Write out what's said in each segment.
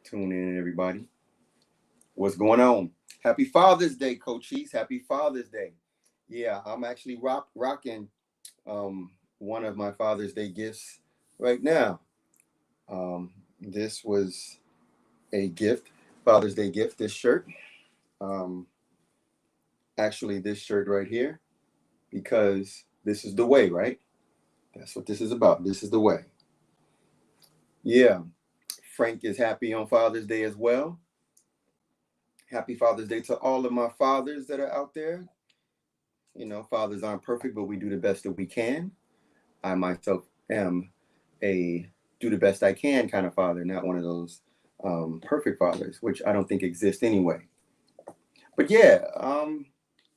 Tune in, everybody. What's going on? Happy Father's Day, Coaches. Happy Father's Day. Yeah, I'm actually rocking one of my Father's Day gifts right now. This was a gift, Father's Day gift, this shirt. Um, actually, this shirt right here, because this is the way, right? That's what this is about. This is the way. Yeah, Frank is happy on Father's Day as well. Happy Father's Day to all of my fathers that are out there. Fathers aren't perfect, but we do the best that we can. I myself am a do the best I can kind of father, not one of those perfect fathers, which I don't think exist anyway. But yeah,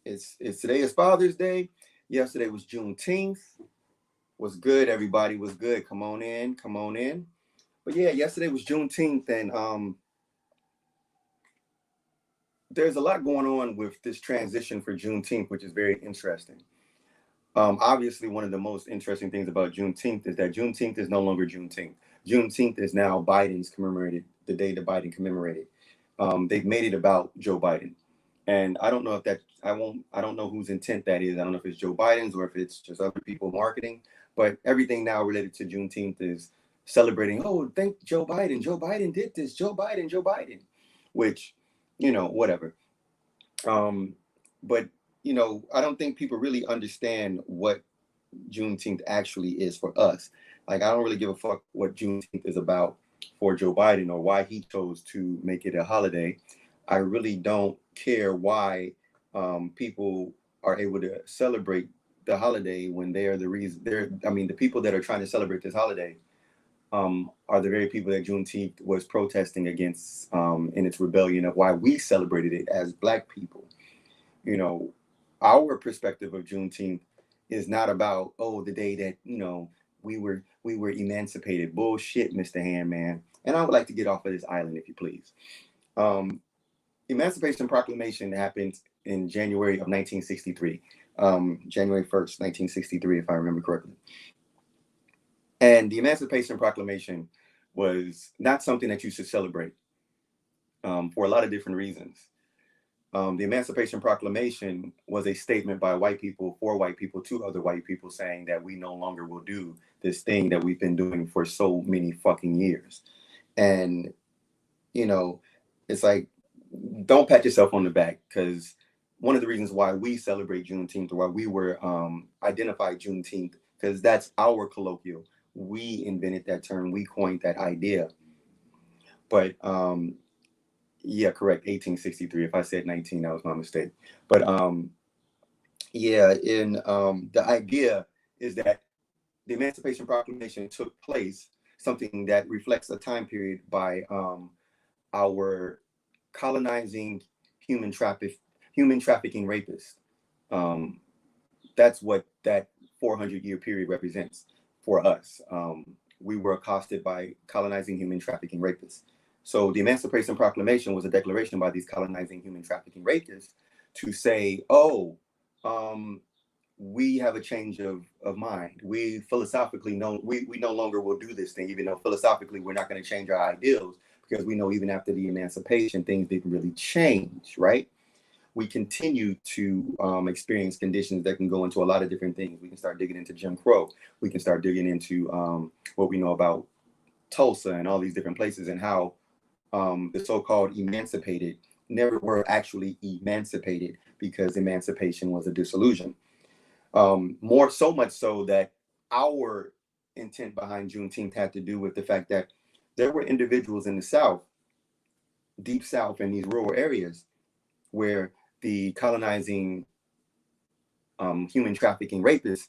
it's today is Father's Day. Yesterday was Juneteenth. Was good, everybody was good. Come on in, come on in. But yeah, yesterday was Juneteenth, and there's a lot going on with this transition for Juneteenth, which is very interesting. Obviously, one of the most interesting things about Juneteenth is that Juneteenth is no longer Juneteenth. Juneteenth is now Biden's commemorated, the day that Biden commemorated. They've made it about Joe Biden. And I don't know if that, I don't know whose intent that is. I don't know if it's Joe Biden's or if it's just other people marketing. But everything now related to Juneteenth is celebrating, oh, thank Joe Biden. Joe Biden did this. Joe Biden, which, whatever. But I don't think people really understand what Juneteenth actually is for us. Like, I don't really give a fuck what Juneteenth is about for Joe Biden or why he chose to make it a holiday. I really don't care why people are able to celebrate the holiday when they are the reason. The people that are trying to celebrate this holiday are the very people that Juneteenth was protesting against in its rebellion of why we celebrated it as Black people. Our perspective of Juneteenth is not about, oh, the day that we were emancipated. Bullshit, Mr. Handman. And I would like to get off of this island, if you please. Emancipation Proclamation happened in January of 1963, January 1st, 1963, if I remember correctly. And the Emancipation Proclamation was not something that you should celebrate for a lot of different reasons. The Emancipation Proclamation was a statement by white people for white people to other white people saying that we no longer will do this thing that we've been doing for so many fucking years. And, it's like, don't pat yourself on the back, because one of the reasons why we celebrate Juneteenth, or why we were identified Juneteenth, because that's our colloquial. We invented that term. We coined that idea. But yeah, correct. 1863. If I said 19, that was my mistake. But the idea is that the Emancipation Proclamation took place, something that reflects a time period by our colonizing human trafficking rapists. That's what that 400-year period represents for us. We were accosted by colonizing human trafficking rapists. So the Emancipation Proclamation was a declaration by these colonizing human trafficking rapists to say, oh, we have a change of mind. We philosophically know we no longer will do this thing, even though philosophically we're not going to change our ideals, because we know even after the emancipation, things didn't really change, right? We continue to experience conditions that can go into a lot of different things. We can start digging into Jim Crow. We can start digging into what we know about Tulsa and all these different places, and how the so-called emancipated never were actually emancipated, because emancipation was a disillusion. So much so that our intent behind Juneteenth had to do with the fact that there were individuals in the South, deep South, in these rural areas, where the colonizing human trafficking rapists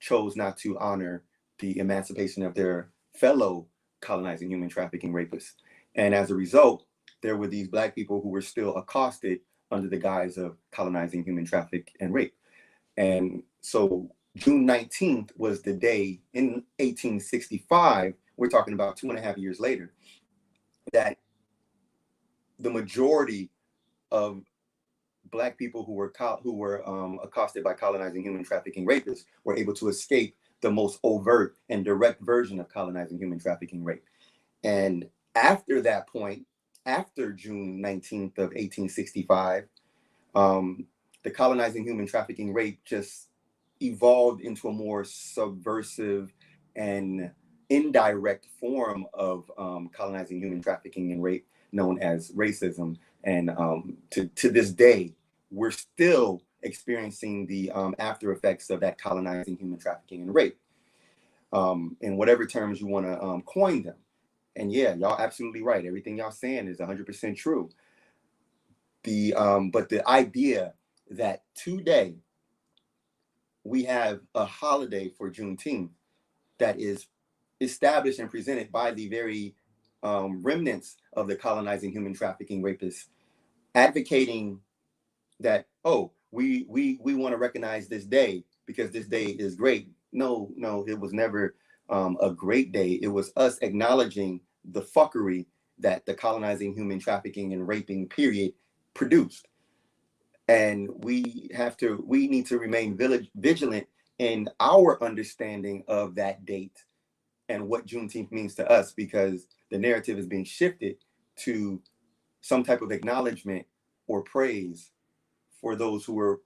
chose not to honor the emancipation of their fellow colonizing human trafficking rapists. And as a result, there were these Black people who were still accosted under the guise of colonizing human traffic and rape. And so June 19th was the day in 1865, we're talking about 2.5 years later, that the majority of Black people who were accosted by colonizing human trafficking rapists were able to escape the most overt and direct version of colonizing human trafficking rape. And after that point, after June 19th of 1865, the colonizing, human trafficking, rape just evolved into a more subversive and indirect form of colonizing, human trafficking, and rape, known as racism. And to this day, we're still experiencing the after effects of that colonizing, human trafficking, and rape, in whatever terms you want to coin them. And yeah, y'all absolutely right. Everything y'all saying is 100% true. But the idea that today we have a holiday for Juneteenth that is established and presented by the very remnants of the colonizing, human trafficking, rapists, advocating that, oh, we want to recognize this day because this day is great. No, it was never a great day. It was us acknowledging the fuckery that the colonizing, human trafficking, and raping period produced. And we need to remain vigilant in our understanding of that date and what Juneteenth means to us, because the narrative is being shifted to some type of acknowledgement or praise for those who are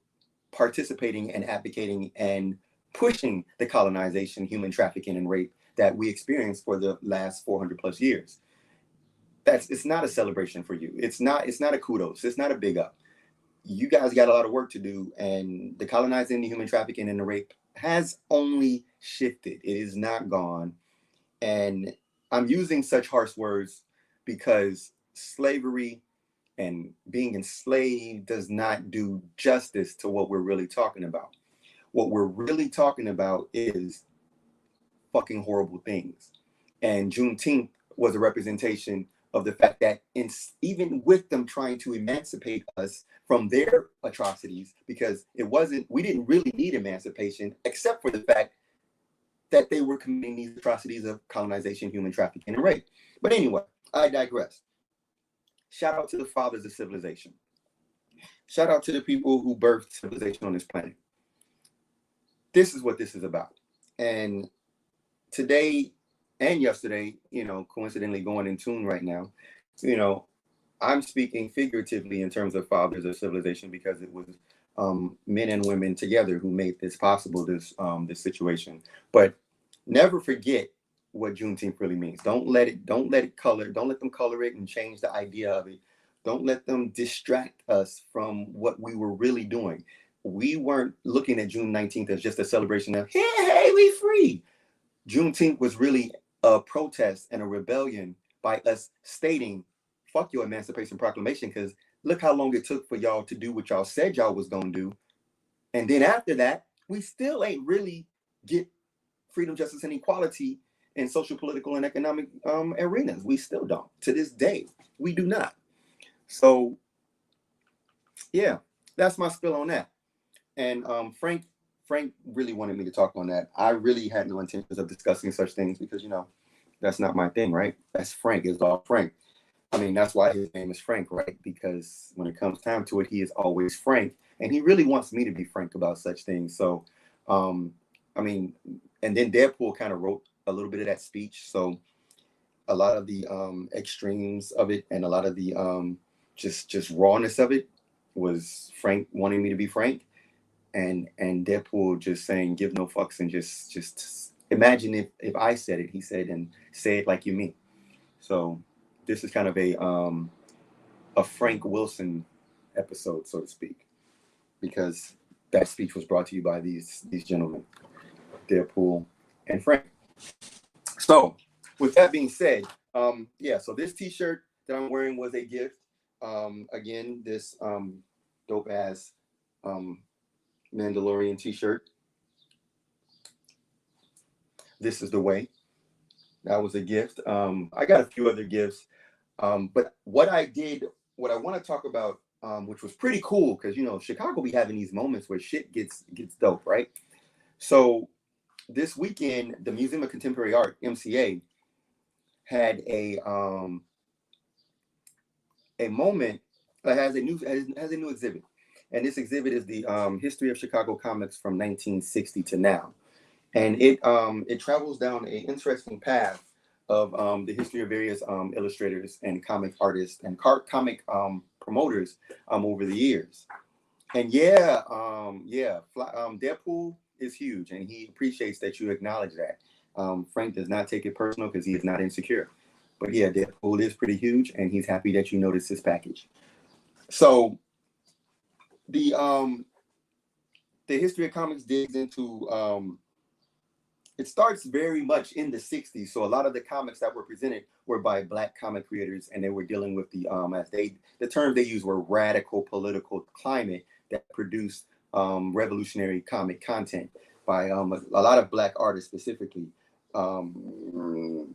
participating and advocating and pushing the colonization, human trafficking, and rape that we experienced for the last 400 plus years. It's not a celebration for you. It's not a kudos. It's not a big up. You guys got a lot of work to do, and the colonizing, the human trafficking, and the rape has only shifted. It is not gone. And I'm using such harsh words because slavery and being enslaved does not do justice to what we're really talking about. What we're really talking about is fucking horrible things. And Juneteenth was a representation of the fact that even with them trying to emancipate us from their atrocities, because we didn't really need emancipation, except for the fact that they were committing these atrocities of colonization, human trafficking, and rape. But anyway, I digress. Shout out to the fathers of civilization. Shout out to the people who birthed civilization on this planet. This is what this is about. And today and yesterday, coincidentally going in tune right now, I'm speaking figuratively in terms of fathers of civilization, because it was men and women together who made this possible, this situation. But never forget what Juneteenth really means. Don't let them color it and change the idea of it. Don't let them distract us from what we were really doing. We weren't looking at June 19th as just a celebration of, hey, we free. Juneteenth was really a protest and a rebellion by us stating, fuck your Emancipation Proclamation, because look how long it took for y'all to do what y'all said y'all was going to do. And then after that, we still ain't really get freedom, justice, and equality in social, political, and economic arenas. We still don't. To this day, we do not. So, yeah, that's my spill on that. And Frank really wanted me to talk on that. I really had no intentions of discussing such things because, that's not my thing, right? That's Frank. It's all Frank. I mean, that's why his name is Frank, right? Because when it comes time to it, he is always frank. And he really wants me to be frank about such things. So, and then Deadpool kind of wrote a little bit of that speech. So a lot of the extremes of it and a lot of the just rawness of it was Frank wanting me to be frank. And Deadpool just saying, give no fucks, and just imagine if I said it, he said, and say it like you mean. So this is kind of a Frank Wilson episode, so to speak, because that speech was brought to you by these gentlemen, Deadpool and Frank. So with that being said, so this t-shirt that I'm wearing was a gift. Again, this dope ass Mandalorian t-shirt. This is the way. That was a gift. I got a few other gifts. But what I want to talk about, which was pretty cool, because Chicago be having these moments where shit gets dope, right? So this weekend, the Museum of Contemporary Art, MCA, had a moment that has a new exhibit, and this exhibit is the history of Chicago comics from 1960 to now, and it travels down an interesting path of the history of various illustrators and comic artists and comic promoters over the years. And Deadpool is huge, and he appreciates that you acknowledge that. Frank does not take it personal because he is not insecure. But yeah, Deadpool is pretty huge, and he's happy that you noticed this package. So the history of comics digs into it starts very much in the 60s. So a lot of the comics that were presented were by Black comic creators, and they were dealing with the term they used were radical political climate that produced revolutionary comic content by a lot of Black artists specifically.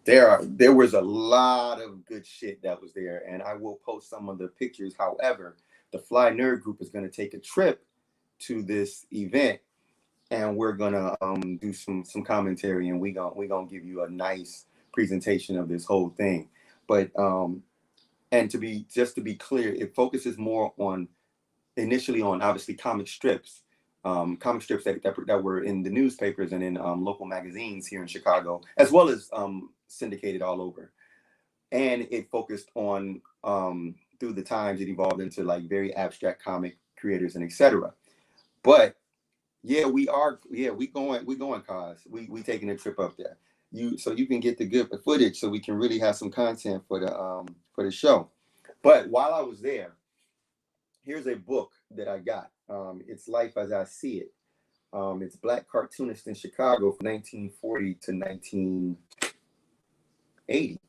There was a lot of good shit that was there, and I will post some of the pictures. However, the Fly Nerd Group is going to take a trip to this event, and we're gonna do some commentary, and we gonna give you a nice presentation of this whole thing. But and to be clear, it focuses more on initially on obviously comic strips that were in the newspapers and in local magazines here in Chicago, as well as syndicated all over. And it focused on through the times it evolved into like very abstract comic creators and etc. But yeah, we going, cause we taking a trip up there. So you can get the good footage, so we can really have some content for the show. But while I was there, here's a book that I got. It's Life as I See It. It's Black cartoonists in Chicago from 1940 to 1980.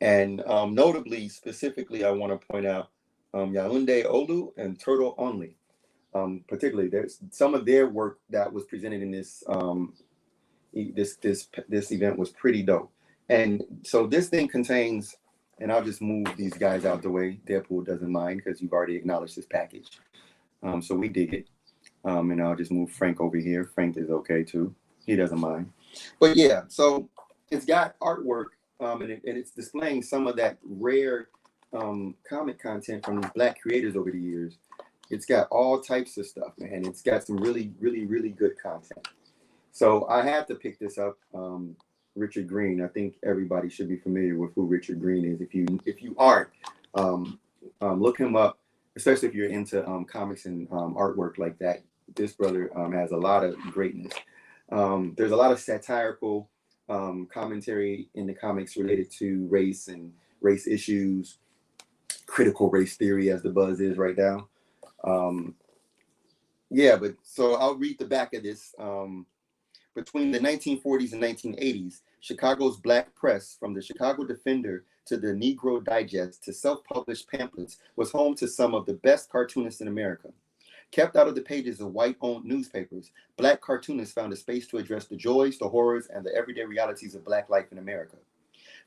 And notably, specifically, I want to point out Yaounde Olu and Turtle Only. Particularly, there's some of their work that was presented in this this event was pretty dope. And so this thing contains, and I'll just move these guys out the way. Deadpool doesn't mind because you've already acknowledged this package. So we dig it. And I'll just move Frank over here. Frank is okay too. He doesn't mind. But yeah, so it's got artwork and it's displaying some of that rare comic content from these Black creators over the years. It's got all types of stuff, man. It's got some really, really, really good content. So I had to pick this up. Richard Green. I think everybody should be familiar with who Richard Green is. If you aren't, look him up, especially if you're into comics and artwork like that. This brother has a lot of greatness. There's a lot of satirical commentary in the comics related to race and race issues, critical race theory, as the buzz is right now. But so I'll read the back of this. Between the 1940s and 1980s, Chicago's Black press, from the Chicago Defender to the Negro Digest to self-published pamphlets, was home to some of the best cartoonists in America. Kept out of the pages of white-owned newspapers, Black cartoonists found a space to address the joys, the horrors, and the everyday realities of Black life in America.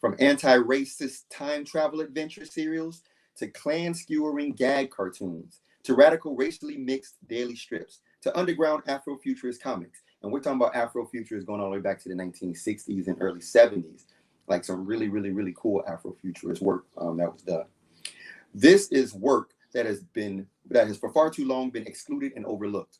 From anti-racist time travel adventure serials to Klan-skewering gag cartoons, to radical racially mixed daily strips, to underground Afrofuturist comics. And we're talking about Afrofuturist going all the way back to the 1960s and early 70s. Like some really, really, really cool Afrofuturist work that was done. This is work that has for far too long been excluded and overlooked.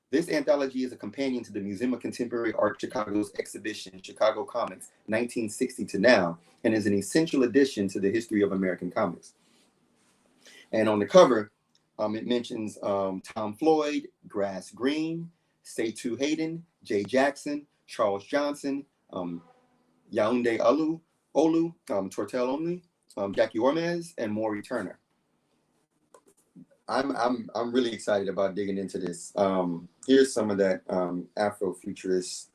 This anthology is a companion to the Museum of Contemporary Art Chicago's exhibition, Chicago Comics, 1960 to now, and is an essential addition to the history of American comics. And on the cover, it mentions Tom Floyd, Grass Green, Seitu Hayden, Jay Jackson, Charles Johnson, Yaounde Olu, Tortel Only, Jackie Ormez, and Maury Turner. I'm really excited about digging into this. Here's some of that Afrofuturist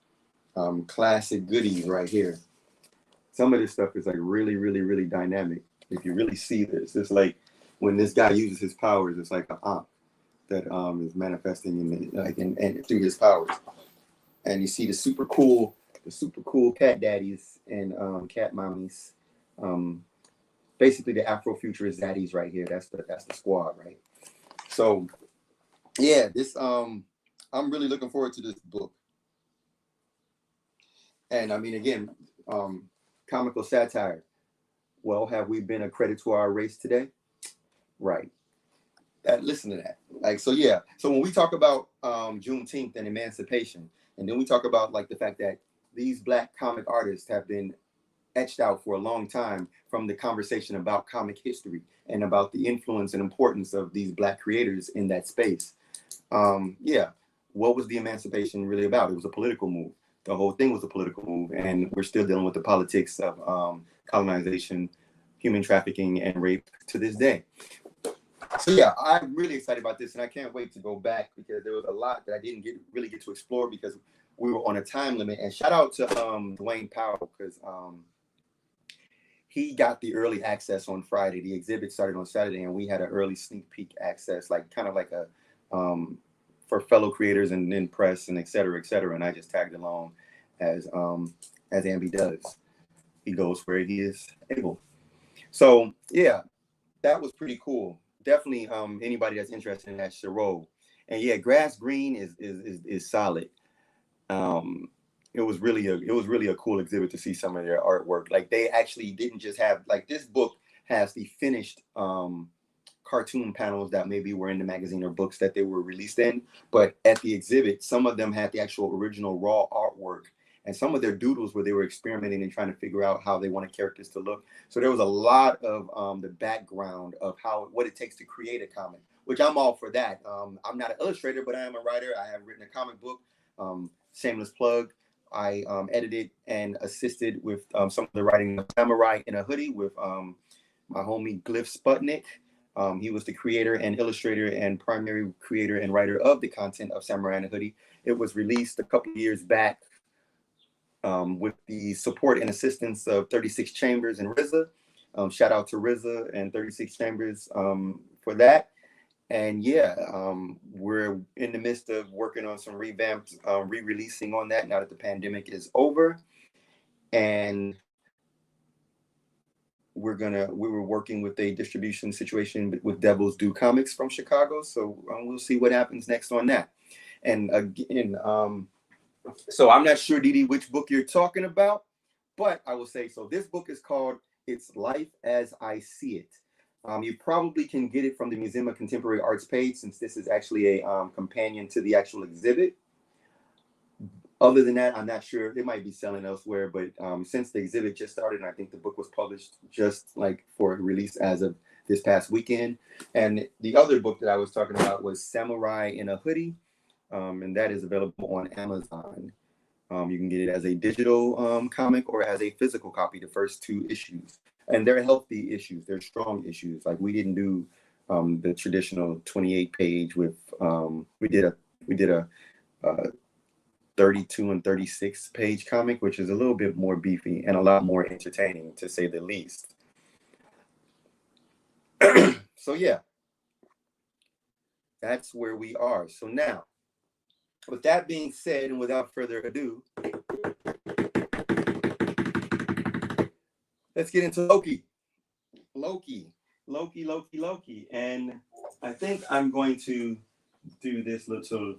classic goodies right here. Some of this stuff is like really, really, really dynamic. If you really see this, it's like when this guy uses his powers, it's like an ankh that is manifesting in through his powers. And you see the super cool cat daddies and cat mommies. Basically the Afrofuturist daddies right here. That's the squad, right? So yeah, this I'm really looking forward to this book. And I mean, again, comical satire. Well, have we been a credit to our race today? Right. Listen to that. Like, so yeah. So when we talk about Juneteenth and emancipation, and then we talk about like the fact that these Black comic artists have been etched out for a long time from the conversation about comic history and about the influence and importance of these Black creators in that space. Yeah, what was the emancipation really about? It was a political move. The whole thing was a political move, and we're still dealing with the politics of colonization, human trafficking, and rape to this day. So yeah, I'm really excited about this, and I can't wait to go back because there was a lot that I didn't really get to explore because we were on a time limit. And shout out to Dwayne Powell, because he got the early access on Friday. The exhibit started on Saturday, and we had an early sneak peek access, like kind of like a for fellow creators and then press and et cetera, et cetera. And I just tagged along as Amby does. He goes where he is able. So yeah, that was pretty cool. Definitely anybody that's interested in that should roll. And yeah, Grass Green is solid. It was really a cool exhibit to see some of their artwork. Like they actually didn't just have, like, this book has the finished cartoon panels that maybe were in the magazine or books that they were released in, but at the exhibit, some of them had the actual original raw artwork and some of their doodles where they were experimenting and trying to figure out how they wanted characters to look. So there was a lot of the background of what it takes to create a comic, which I'm all for that. I'm not an illustrator, but I am a writer. I have written a comic book, shameless plug. I edited and assisted with some of the writing of Samurai in a Hoodie with my homie Glyph Sputnik. He was the creator and illustrator and primary creator and writer of the content of Samurai in a Hoodie. It was released a couple of years back with the support and assistance of 36 Chambers and RZA. Shout out to RZA and 36 Chambers for that. And yeah, we're in the midst of working on some revamped re-releasing on that now that the pandemic is over. And we were working with a distribution situation with Devil's Due Comics from Chicago. So we'll see what happens next on that. And again, so I'm not sure, Didi, which book you're talking about, but I will say, so this book is called It's Life as I See It. You probably can get it from the Museum of Contemporary Art's page, since this is actually a companion to the actual exhibit. Other than that, I'm not sure. It might be selling elsewhere, but since the exhibit just started, and I think the book was published just like for release as of this past weekend. And the other book that I was talking about was Samurai in a Hoodie, and that is available on Amazon. You can get it as a digital comic or as a physical copy, the first 2 issues. And they're healthy issues. They're strong issues. Like, we didn't do the traditional 28 page with, we did a 32 and 36 page comic, which is a little bit more beefy and a lot more entertaining, to say the least. So yeah, that's where we are. So now, with that being said, and without further ado, let's get into Loki. And I think I'm going to do this little,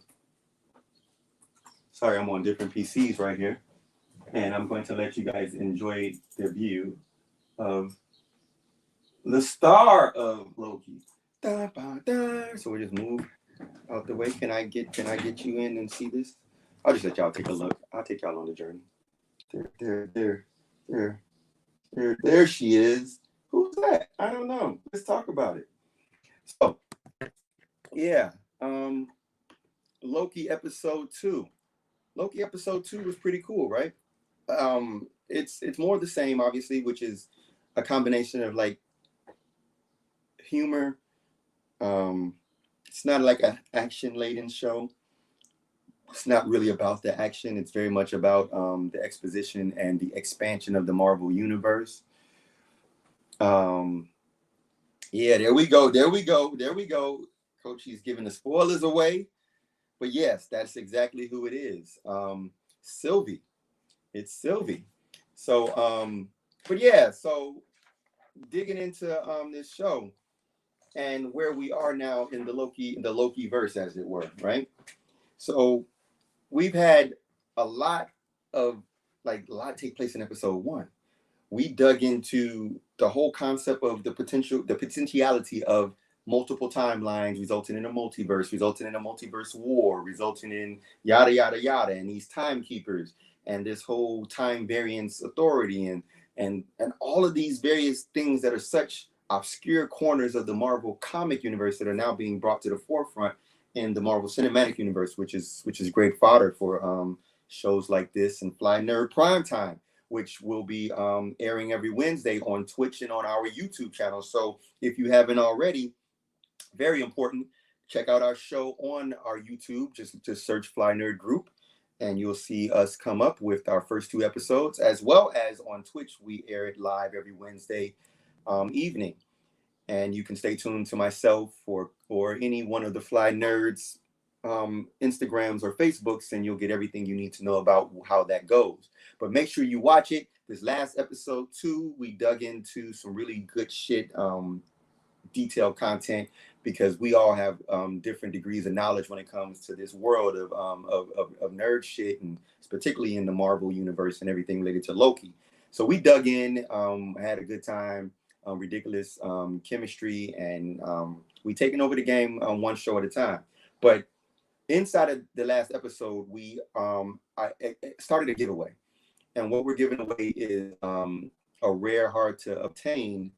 sorry, I'm on different PCs right here. And I'm going to let you guys enjoy the view of the star of Loki. Da, ba, da. So we just move out the way. Can I get you in and see this? I'll just let y'all take a look. I'll take y'all on the journey. There she is. Who's that? I don't know. Let's talk about it. So, yeah, Loki episode 2. Loki episode 2 was pretty cool, right? It's more the same, obviously, which is a combination of like humor. It's not like an action-laden show. It's not really about the action. It's very much about the exposition and the expansion of the Marvel universe. Yeah, there we go. Coach, he's giving the spoilers away. But yes, that's exactly who it is. Sylvie. It's Sylvie. So, but yeah, so digging into this show and where we are now in the Loki verse, as it were, right? So we've had a lot take place in episode 1. We dug into the whole concept of the potentiality of multiple timelines resulting in a multiverse, resulting in a multiverse war, resulting in yada, yada, yada, and these timekeepers and this whole time variance authority and all of these various things that are such obscure corners of the Marvel comic universe that are now being brought to the forefront in the Marvel Cinematic Universe, which is great fodder for shows like this and Fly Nerd Primetime, which will be airing every Wednesday on Twitch and on our YouTube channel. So if you haven't already, very important, check out our show on our YouTube. Just search Fly Nerd Group, and you'll see us come up with our first 2 episodes, as well as on Twitch. We air it live every Wednesday evening. And you can stay tuned to myself or any one of the Fly Nerds Instagrams or Facebooks, and you'll get everything you need to know about how that goes. But make sure you watch it. This last episode 2, we dug into some really good shit, detailed content, because we all have different degrees of knowledge when it comes to this world of nerd shit, and particularly in the Marvel universe and everything related to Loki. So we dug in, had a good time. Ridiculous chemistry, and we taking over the game one show at a time. But inside of the last episode, we I started a giveaway, and what we're giving away is a rare, hard to obtain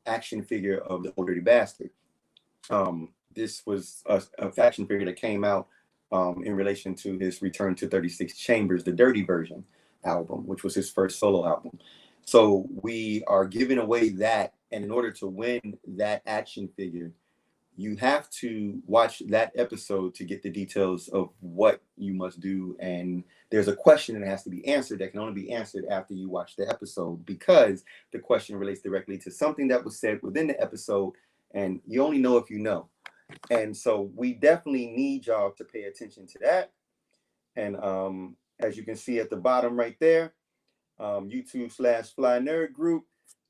action figure of the Old Dirty Bastard. This was a action figure that came out in relation to his return to 36 Chambers, the Dirty Version album, which was his first solo album. So we are giving away that, and in order to win that action figure, you have to watch that episode to get the details of what you must do. And there's a question that has to be answered that can only be answered after you watch the episode, because the question relates directly to something that was said within the episode, and you only know if you know. And so we definitely need y'all to pay attention to that. And as you can see at the bottom right there, YouTube/Fly Nerd Group,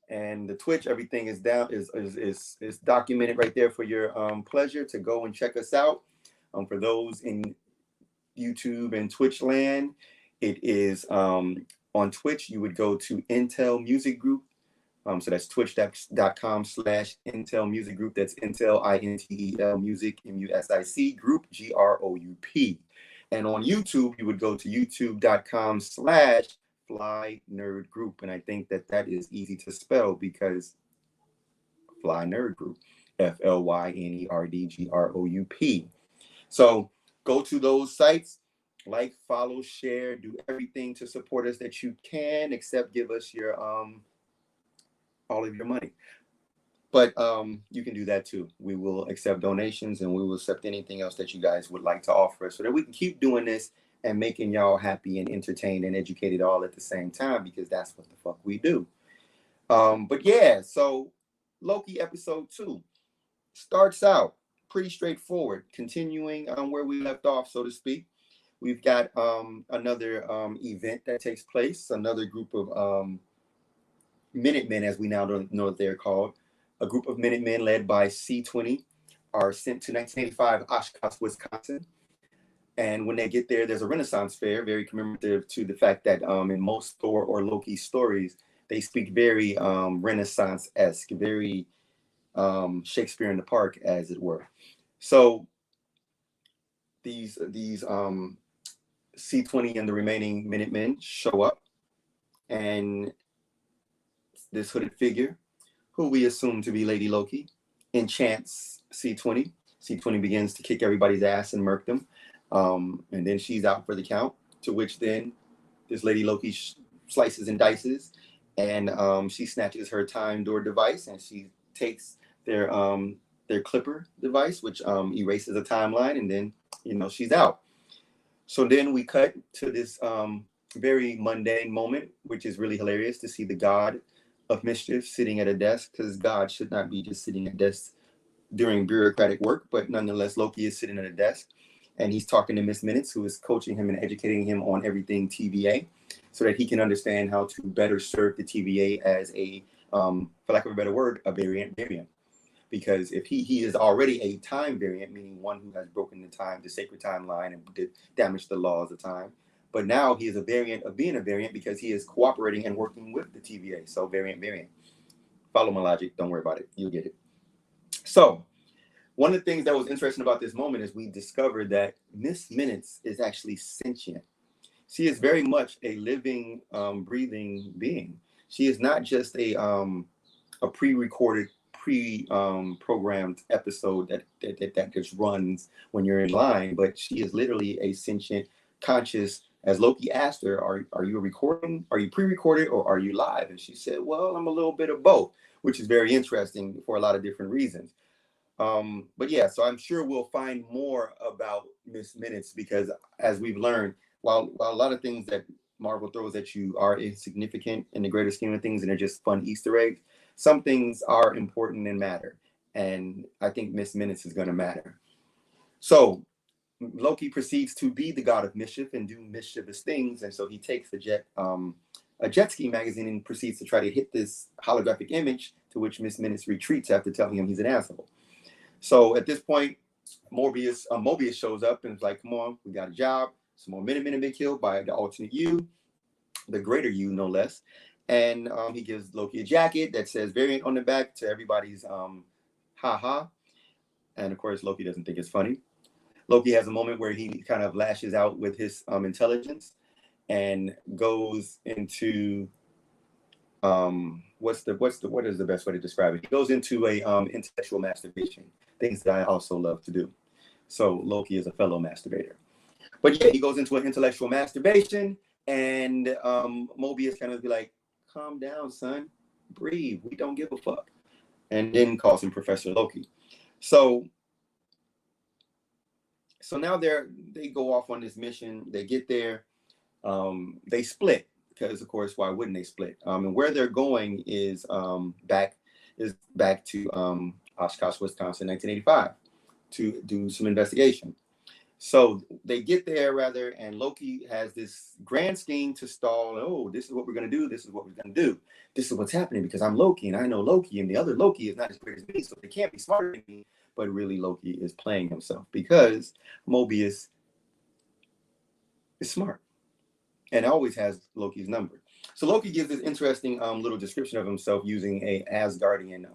and the Twitch, everything is down, is documented right there for your pleasure to go and check us out. For those in YouTube and Twitch land, it is on Twitch. You would go to Intel Music Group. So that's twitch.com/Intel Music Group. That's Intel, INTEL, Music, MUSIC, Group, GROUP. And on YouTube, you would go to youtube.com/Fly Nerd Group. And I think that is easy to spell, because Fly Nerd Group, FLYNERDGROUP. So go to those sites, like, follow, share, do everything to support us that you can, except give us your all of your money. But you can do that too. We will accept donations, and we will accept anything else that you guys would like to offer us, so that we can keep doing this and making y'all happy and entertained and educated all at the same time, because that's what the fuck we do. But yeah, so Loki episode 2 starts out pretty straightforward, continuing where we left off, so to speak. We've got another event that takes place, another group of Minutemen, as we now know what they're called. A group of Minutemen led by C-20 are sent to 1985 Oshkosh, Wisconsin. And when they get there, there's a Renaissance fair, very commemorative to the fact that in most Thor or Loki stories, they speak very Renaissance-esque, very Shakespeare in the Park, as it were. So these C-20 and the remaining Minutemen show up, and this hooded figure, who we assume to be Lady Loki, enchants C-20. C-20 begins to kick everybody's ass and murk them. And then she's out for the count, to which then this Lady Loki slices and dices, and she snatches her time door device, and she takes their clipper device, which erases a timeline, and then, she's out. So then we cut to this very mundane moment, which is really hilarious to see the god of mischief sitting at a desk, because God should not be just sitting at desks during bureaucratic work, but nonetheless, Loki is sitting at a desk, and he's talking to Miss Minutes, who is coaching him and educating him on everything TVA, so that he can understand how to better serve the TVA as a, for lack of a better word, a variant. Because if he is already a time variant, meaning one who has broken the sacred timeline and damaged the laws of time, but now he is a variant of being a variant, because he is cooperating and working with the TVA. So variant. Follow my logic. Don't worry about it. You'll get it. So one of the things that was interesting about this moment is we discovered that Miss Minutes is actually sentient. She is very much a living, breathing being. She is not just a pre-recorded, programmed episode that just runs when you're in line, but she is literally a sentient, conscious. As Loki asked her, are you recording? Are you pre-recorded or are you live? And she said, well, I'm a little bit of both, which is very interesting for a lot of different reasons. But yeah, so I'm sure we'll find more about Miss Minutes, because as we've learned, while a lot of things that Marvel throws at you are insignificant in the greater scheme of things and they're just fun Easter eggs, some things are important and matter. And I think Miss Minutes is going to matter. So Loki proceeds to be the god of mischief and do mischievous things. And so he takes a jet ski magazine and proceeds to try to hit this holographic image, to which Miss Minutes retreats after telling him he's an asshole. So at this point, Mobius shows up and is like, come on, we got a job. Some more Minutemen have been killed by the alternate you, the greater you, no less. And he gives Loki a jacket that says variant on the back to everybody's ha-ha. And of course, Loki doesn't think it's funny. Loki has a moment where he kind of lashes out with his intelligence and goes into what is the best way to describe it? He goes into a intellectual masturbation, things that I also love to do. So Loki is a fellow masturbator. But yeah, he goes into an intellectual masturbation, and Mobius kind of be like, calm down, son, breathe, we don't give a fuck. And then calls him Professor Loki. So now they go off on this mission. They get there. They split because, of course, why wouldn't they split? And where they're going is back to Oshkosh, Wisconsin, 1985, to do some investigation. So they get there and Loki has this grand scheme to stall. Oh, this is what we're going to do. This is what we're going to do. This is what's happening because I'm Loki and I know Loki, and the other Loki is not as great as me, so they can't be smarter than me. But really, Loki is playing himself because Mobius is smart and always has Loki's number. So Loki gives this interesting little description of himself using a Asgardian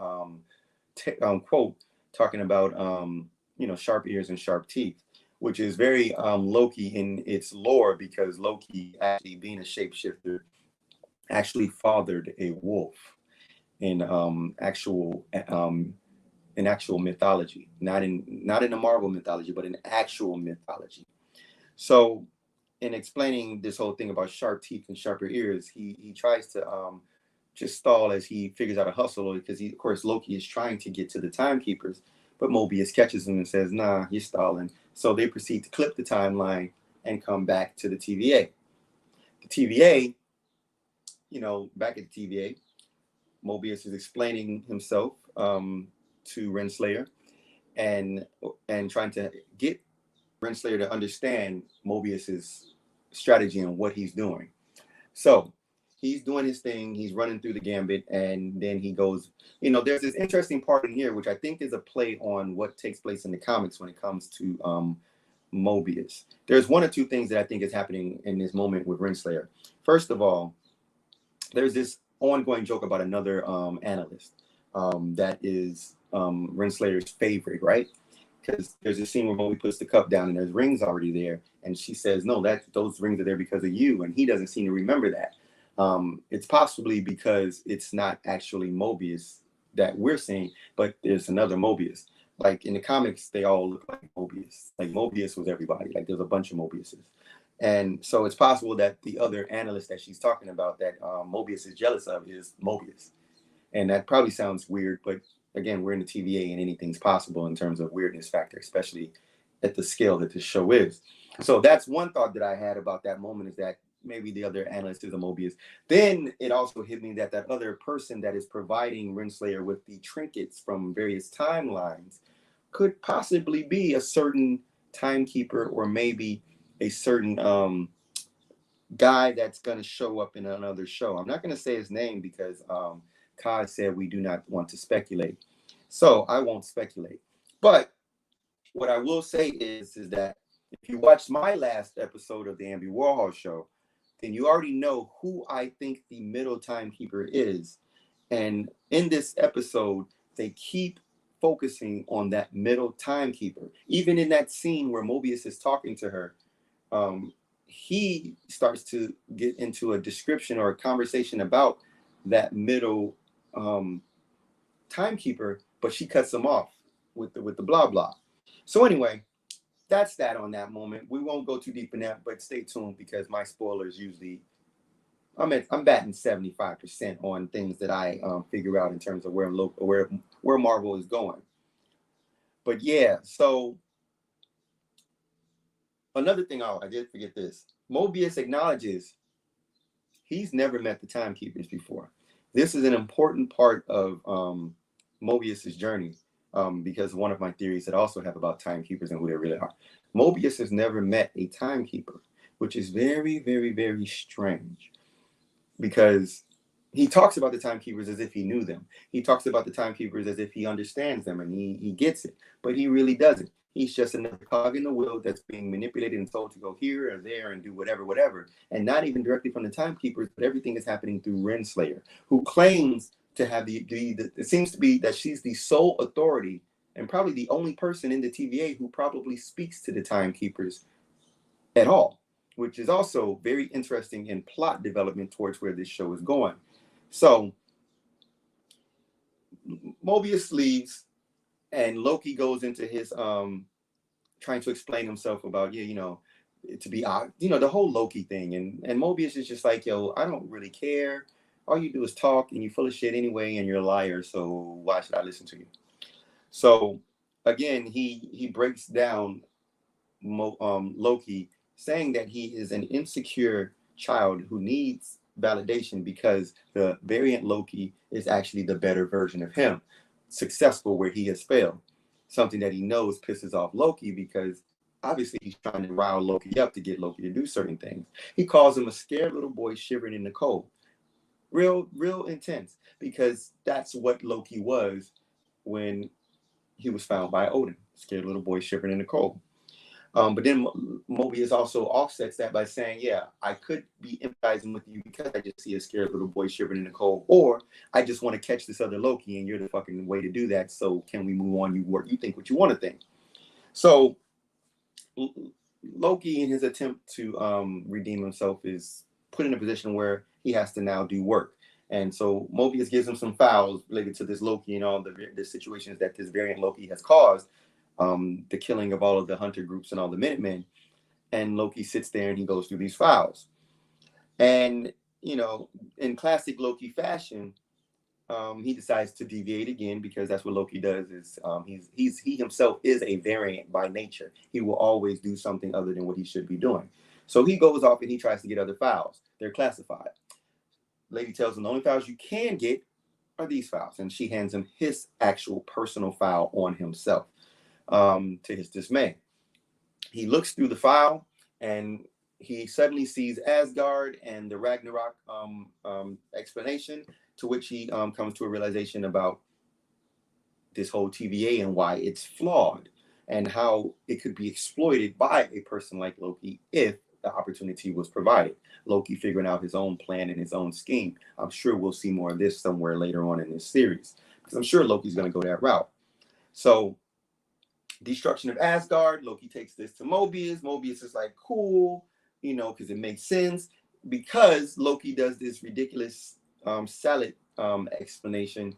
quote, talking about sharp ears and sharp teeth, which is very Loki in its lore, because Loki, actually being a shapeshifter, actually fathered a wolf in actual mythology, not in the Marvel mythology, but in actual mythology. So in explaining this whole thing about sharp teeth and sharper ears, he tries to just stall as he figures out a hustle, because of course Loki is trying to get to the timekeepers, but Mobius catches him and says, nah, you're stalling. So they proceed to clip the timeline and come back to the TVA. The TVA, back at the TVA, Mobius is explaining himself to Renslayer and trying to get Renslayer to understand Mobius's strategy and what he's doing. So he's doing his thing, he's running through the gambit, and then he goes, there's this interesting part in here which I think is a play on what takes place in the comics when it comes to Mobius. There's one or two things that I think is happening in this moment with Renslayer. First of all, there's this ongoing joke about another analyst that is Renslayer's favorite, right? Because there's a scene where Moby puts the cup down and there's rings already there, and she says, no, those rings are there because of you, and he doesn't seem to remember that. It's possibly because it's not actually Mobius that we're seeing, but there's another Mobius. Like in the comics, they all look like Mobius. Like Mobius was everybody. Like there's a bunch of Mobiuses. And so it's possible that the other analyst that she's talking about that Mobius is jealous of is Mobius. And that probably sounds weird, but again, we're in the TVA and anything's possible in terms of weirdness factor, especially at the scale that this show is. So that's one thought that I had about that moment, is that maybe the other analyst is a Mobius. Then it also hit me that other person that is providing Renslayer with the trinkets from various timelines could possibly be a certain timekeeper, or maybe a certain guy that's going to show up in another show. I'm not going to say his name because Kai said we do not want to speculate. So I won't speculate. But what I will say is that if you watched my last episode of the Amby Warhol show, then you already know who I think the middle timekeeper is. And in this episode, they keep focusing on that middle timekeeper. Even in that scene where Mobius is talking to her, he starts to get into a description or a conversation about that middle timekeeper, but she cuts him off with the blah blah. So anyway, that's that on that moment. We won't go too deep in that, but stay tuned because my spoilers usually I'm batting 75% on things that I figure out in terms of where Marvel is going. But yeah, so another thing, I did forget this. Mobius acknowledges he's never met the timekeepers before. This is an important part of Mobius's journey because one of my theories that I also have about timekeepers and who they really are. Mobius has never met a timekeeper, which is very, very, very strange because he talks about the timekeepers as if he knew them. He talks about the timekeepers as if he understands them and he gets it, but he really doesn't. He's just another cog in the wheel that's being manipulated and told to go here or there and do whatever. And not even directly from the timekeepers, but everything is happening through Renslayer, who claims to have it seems to be that she's the sole authority and probably the only person in the TVA who probably speaks to the timekeepers at all, which is also very interesting in plot development towards where this show is going. So Mobius leaves and Loki goes into his trying to explain himself about to be the whole Loki thing, and Mobius is just like, yo, I don't really care. All you do is talk, and you're full of shit anyway, and you're a liar. So why should I listen to you? So again, he breaks down Loki, saying that he is an insecure child who needs validation because the variant Loki is actually the better version of him, successful where he has failed. Something that he knows pisses off Loki because obviously he's trying to rile Loki up to get Loki to do certain things. He calls him a scared little boy shivering in the cold. Real intense, because that's what Loki was when he was found by Odin, scared little boy shivering in the cold. But then Mobius also offsets that by saying, yeah, I could be empathizing with you because I just see a scared little boy shivering in the cold, or I just want to catch this other Loki and you're the fucking way to do that. So can we move on? You think what you want to think. So Loki, in his attempt to redeem himself, is put in a position where he has to now do work. And so Mobius gives him some files related to this Loki and all the situations that this variant Loki has caused. The killing of all of the hunter groups and all the Minutemen, and Loki sits there and he goes through these files. And, in classic Loki fashion, he decides to deviate again because that's what Loki does. Is he himself is a variant by nature. He will always do something other than what he should be doing. So he goes off and he tries to get other files. They're classified. Lady tells him the only files you can get are these files, and she hands him his actual personal file on himself. To his dismay, he looks through the file and he suddenly sees Asgard and the Ragnarok explanation, to which he comes to a realization about this whole TVA and why it's flawed and how it could be exploited by a person like Loki if the opportunity was provided. Loki figuring out his own plan and his own scheme. I'm sure we'll see more of this somewhere later on in this series because I'm sure Loki's going to go that route. So destruction of Asgard, Loki takes this to Mobius. Mobius is like, cool, because it makes sense, because Loki does this ridiculous salad explanation,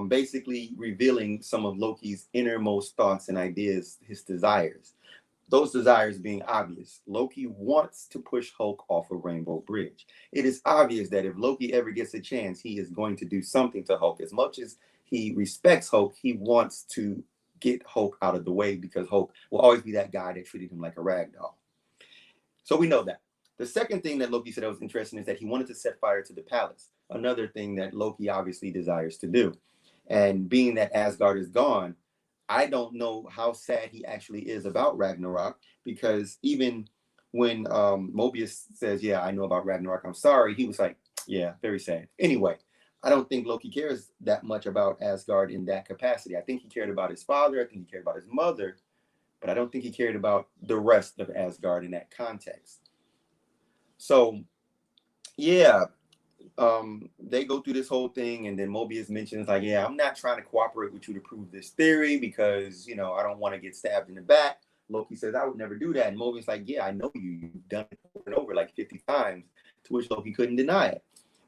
basically revealing some of Loki's innermost thoughts and ideas, his desires. Those desires being obvious. Loki wants to push Hulk off a Rainbow Bridge. It is obvious that if Loki ever gets a chance, he is going to do something to Hulk. As much as he respects Hulk, he wants to get Hulk out of the way because Hulk will always be that guy that treated him like a rag doll. So we know that. The second thing that Loki said that was interesting is that he wanted to set fire to the palace. Another thing that Loki obviously desires to do. And being that Asgard is gone, I don't know how sad he actually is about Ragnarok, because even when Mobius says, yeah, I know about Ragnarok, I'm sorry, he was like, yeah, very sad. Anyway, I don't think Loki cares that much about Asgard in that capacity. I think he cared about his father. I think he cared about his mother, but I don't think he cared about the rest of Asgard in that context. So, yeah, they go through this whole thing, and then Mobius mentions like, yeah, I'm not trying to cooperate with you to prove this theory because, I don't want to get stabbed in the back. Loki says, I would never do that. And Mobius like, yeah, I know you've done it over and over like 50 times, to which Loki couldn't deny it.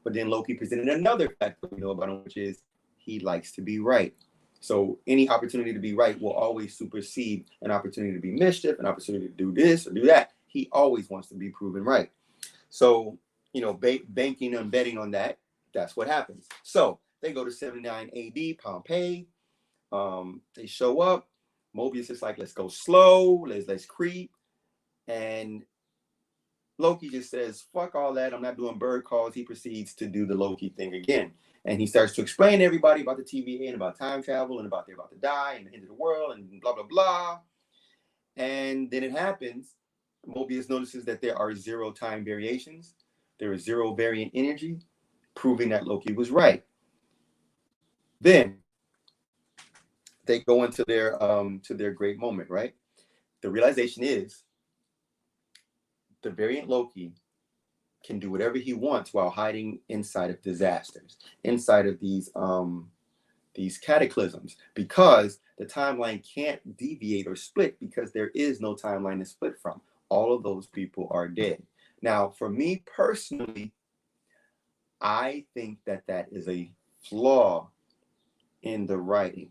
But then Loki presented another fact that we know about him, which is he likes to be right. So any opportunity to be right will always supersede an opportunity to be mischief, an opportunity to do this or do that. He always wants to be proven right. So, you know, banking and betting on that, that's what happens. So they go to 79 AD, Pompeii. They show up. Mobius is like, let's go slow, let's creep. And Loki just says, fuck all that. I'm not doing bird calls. He proceeds to do the Loki thing again. And he starts to explain to everybody about the TVA and about time travel and about they're about to die and the end of the world and blah, blah, blah. And then it happens. Mobius notices that there are 0 time variations. There is 0 variant energy, proving that Loki was right. Then they go into their great moment, right? The realization is the variant Loki can do whatever he wants while hiding inside of disasters, inside of these cataclysms, because the timeline can't deviate or split because there is no timeline to split from. All of those people are dead. Now, for me personally, I think that is a flaw in the writing,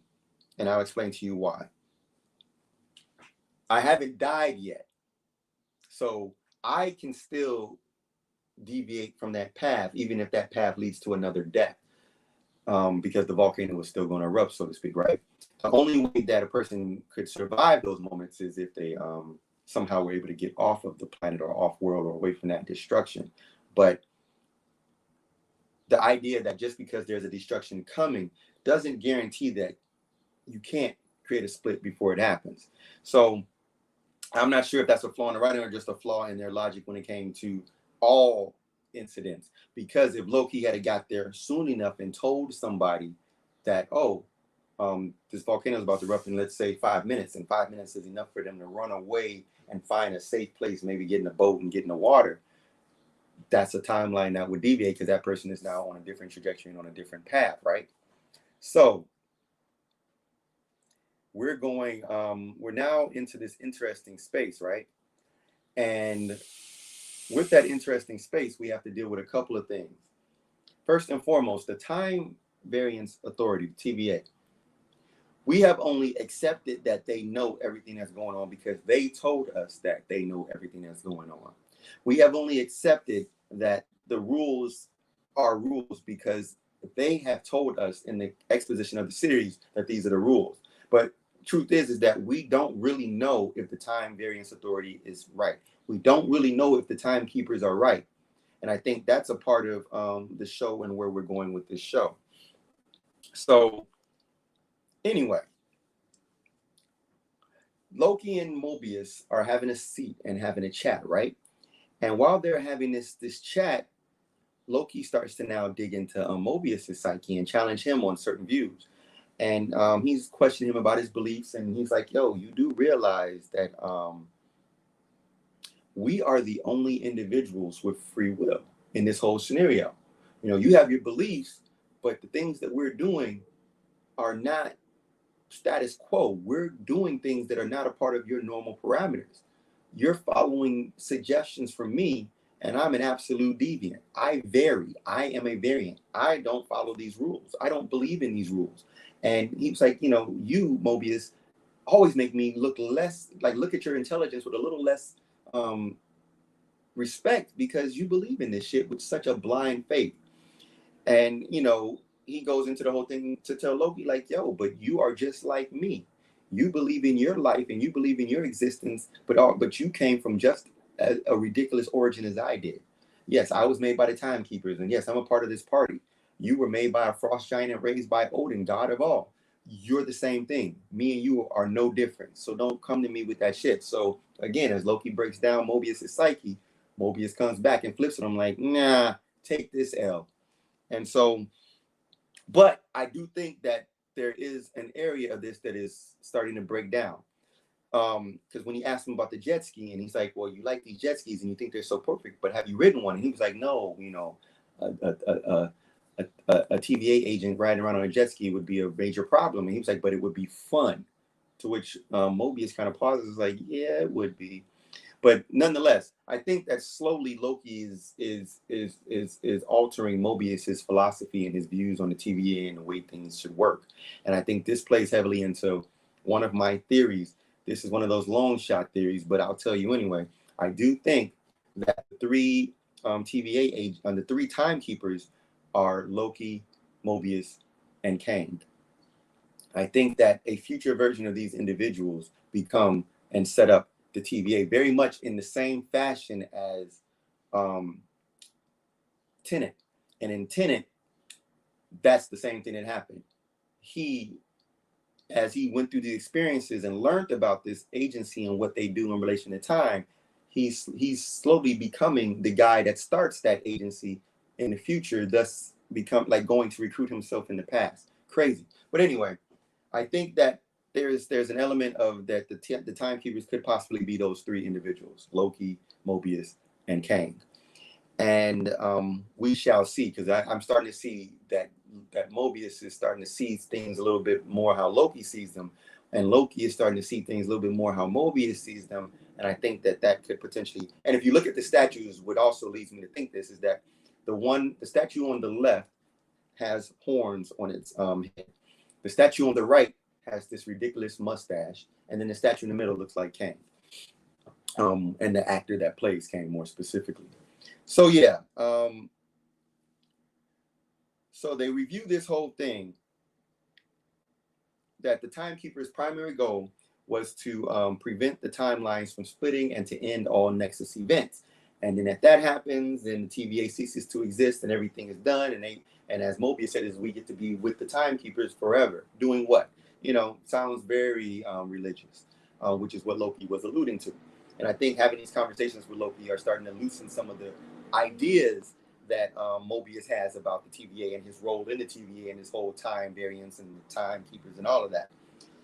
and I'll explain to you why. I haven't died yet, so I can still deviate from that path, even if that path leads to another death, because the volcano was still going to erupt, so to speak, right? The only way that a person could survive those moments is if they somehow were able to get off of the planet or off world or away from that destruction. But the idea that just because there's a destruction coming doesn't guarantee that you can't create a split before it happens. So I'm not sure if that's a flaw in the writing or just a flaw in their logic when it came to all incidents. Because if Loki had got there soon enough and told somebody that, this volcano is about to erupt in, let's say, 5 minutes, and 5 minutes is enough for them to run away and find a safe place, maybe get in a boat and get in the water, that's a timeline that would deviate because that person is now on a different trajectory and on a different path, right? So we're now into this interesting space, right? And with that interesting space, we have to deal with a couple of things. First and foremost, the Time Variance Authority, TVA. We have only accepted that they know everything that's going on because they told us that they know everything that's going on. We have only accepted that the rules are rules because they have told us in the exposition of the series that these are the rules. But truth is that we don't really know if the Time Variance Authority is right. We don't really know if the timekeepers are right. And I think that's a part of the show and where we're going with this show. So anyway, Loki and Mobius are having a seat and having a chat, right? And while they're having this chat, Loki starts to now dig into Mobius's psyche and challenge him on certain views. And he's questioning him about his beliefs. And he's like, yo, you do realize that we are the only individuals with free will in this whole scenario. You know, you have your beliefs, but the things that we're doing are not status quo. We're doing things that are not a part of your normal parameters. You're following suggestions from me, and I'm an absolute deviant. I vary. I am a variant. I don't follow these rules. I don't believe in these rules. And he was like, you know, you, Mobius, always make me look less, like, look at your intelligence with a little less respect because you believe in this shit with such a blind faith. And, you know, he goes into the whole thing to tell Loki, like, yo, but you are just like me. You believe in your life and you believe in your existence, but you came from just a ridiculous origin as I did. Yes, I was made by the timekeepers, and yes, I'm a part of this party. You were made by a frost giant and raised by Odin, god of all. You're the same thing. Me and you are no different. So don't come to me with that shit. So again, as Loki breaks down Mobius's psyche, Mobius comes back and flips it. I'm like, nah, take this L. And so, but I do think that there is an area of this that is starting to break down. Because when he asked him about the jet ski, and he's like, well, you like these jet skis and you think they're so perfect, but have you ridden one? And he was like, no, you know, a TVA agent riding around on a jet ski would be a major problem. And he was like, but it would be fun. To which Mobius kind of pauses, like, yeah, it would be. But nonetheless, I think that slowly Loki is altering Mobius's philosophy and his views on the TVA and the way things should work. And I think this plays heavily into one of my theories. This is one of those long shot theories, but I'll tell you anyway. I do think that the three the three timekeepers are Loki, Mobius, and Kang. I think that a future version of these individuals become and set up the TVA very much in the same fashion as Tenet. And in Tenet, that's the same thing that happened. As he went through the experiences and learned about this agency and what they do in relation to time, he's slowly becoming the guy that starts that agency in the future, thus become like going to recruit himself in the past. Crazy. But anyway, I think that there's an element of that the timekeepers could possibly be those three individuals: Loki, Mobius, and Kang. And we shall see, because I'm starting to see that Mobius is starting to see things a little bit more how Loki sees them, and Loki is starting to see things a little bit more how Mobius sees them. And I think that could potentially, and if you look at the statues, what also leads me to think this is that the statue on the left has horns on its head. The statue on the right has this ridiculous mustache, and then the statue in the middle looks like Kang, and the actor that plays Kang more specifically. So yeah, so they review this whole thing, that the timekeeper's primary goal was to prevent the timelines from splitting and to end all Nexus events. And then if that happens, then the TVA ceases to exist and everything is done. And as Mobius said, is we get to be with the timekeepers forever. Doing what? Sounds very religious, which is what Loki was alluding to. And I think having these conversations with Loki are starting to loosen some of the ideas that Mobius has about the TVA and his role in the TVA and his whole time variance and the timekeepers and all of that.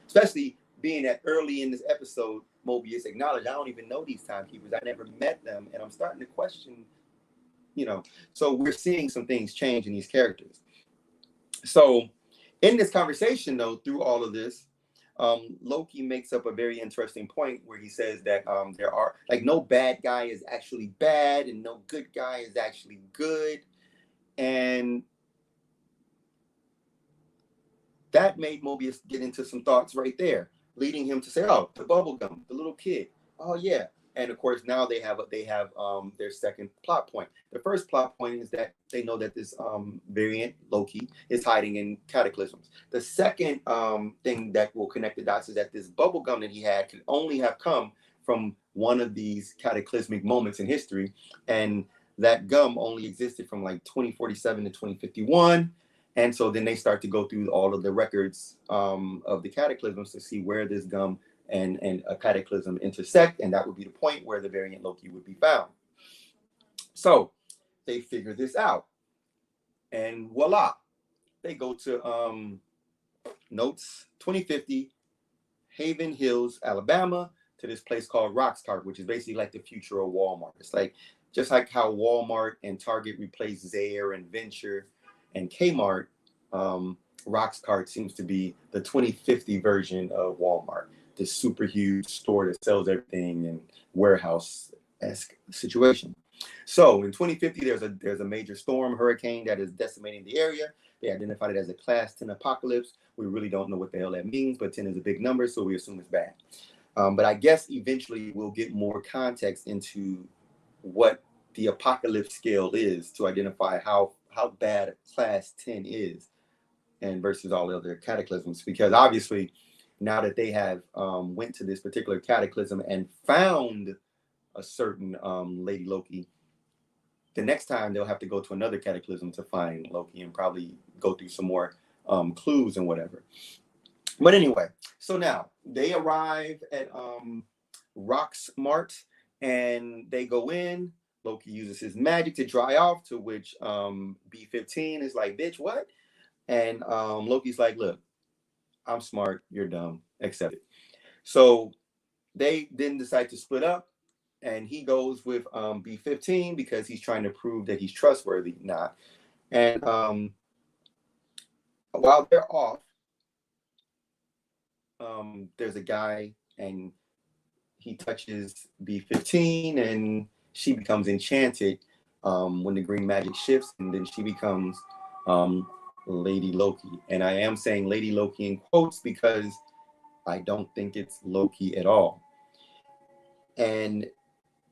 Especially being that early in this episode, Mobius acknowledged, I don't even know these timekeepers. I never met them. And I'm starting to question, so we're seeing some things change in these characters. So in this conversation, though, through all of this, Loki makes up a very interesting point where he says that there are, like, no bad guy is actually bad and no good guy is actually good. And that made Mobius get into some thoughts right there, leading him to say, oh, the bubblegum, the little kid. Oh, yeah. And of course, now they have their second plot point. The first plot point is that they know that this variant, Loki, is hiding in cataclysms. The second thing that will connect the dots is that this bubblegum that he had could only have come from one of these cataclysmic moments in history. And that gum only existed from like 2047 to 2051. And so then they start to go through all of the records of the cataclysms to see where this gum and a cataclysm intersect, and that would be the point where the variant Loki would be found. So they figure this out, and voila, they go to notes 2050, Haven Hills, Alabama, to this place called Roxcart, which is basically like the future of Walmart. It's like just like how Walmart and Target replaced Zayre and Venture and Kmart. Roxcart seems to be the 2050 version of Walmart. This super huge store that sells everything and warehouse-esque situation. So in 2050, there's a major storm, hurricane that is decimating the area. They identified it as a class 10 apocalypse. We really don't know what the hell that means, but 10 is a big number, so we assume it's bad. But I guess eventually we'll get more context into what the apocalypse scale is to identify how bad class 10 is and versus all the other cataclysms, because obviously now that they have went to this particular cataclysm and found a certain Lady Loki, the next time they'll have to go to another cataclysm to find Loki and probably go through some more clues and whatever. But anyway, so now they arrive at Roxmart and they go in. Loki uses his magic to dry off, to which B-15 is like, bitch, what? And Loki's like, look, I'm smart, you're dumb, accept it. So they then decide to split up, and he goes with B-15 because he's trying to prove that he's trustworthy. And while they're off, there's a guy, and he touches B15 and she becomes enchanted when the green magic shifts, and then she becomes Lady Loki. And I am saying Lady Loki in quotes because I don't think it's Loki at all. And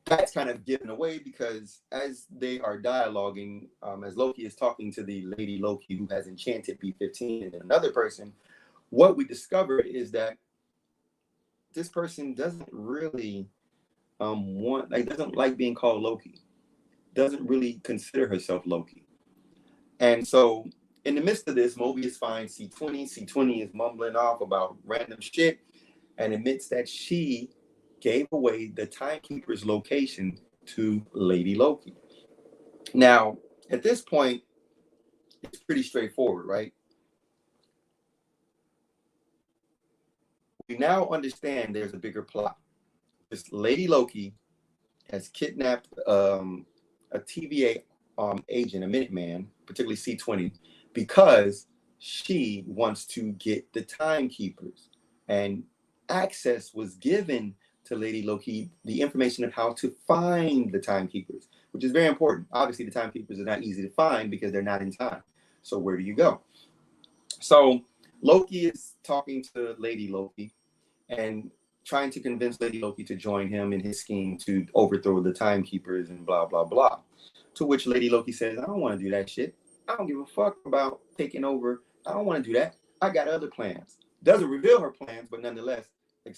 that's kind of given away because as they are dialoguing, as Loki is talking to the Lady Loki who has enchanted B15 and another person, what we discovered is that this person doesn't really doesn't like being called Loki, doesn't really consider herself Loki. And so in the midst of this, Mobius finds C20. C20 is mumbling off about random shit and admits that she gave away the Timekeeper's location to Lady Loki. Now, at this point, it's pretty straightforward, right? We now understand there's a bigger plot. This Lady Loki has kidnapped a TVA agent, a Minuteman, particularly C20, because she wants to get the Timekeepers. And access was given to Lady Loki, the information of how to find the Timekeepers, which is very important. Obviously, the Timekeepers are not easy to find because they're not in time. So where do you go? So Loki is talking to Lady Loki and trying to convince Lady Loki to join him in his scheme to overthrow the Timekeepers and blah, blah, blah. To which Lady Loki says, I don't want to do that shit. I don't give a fuck about taking over. I don't want to do that. I got other plans. Doesn't reveal her plans, but nonetheless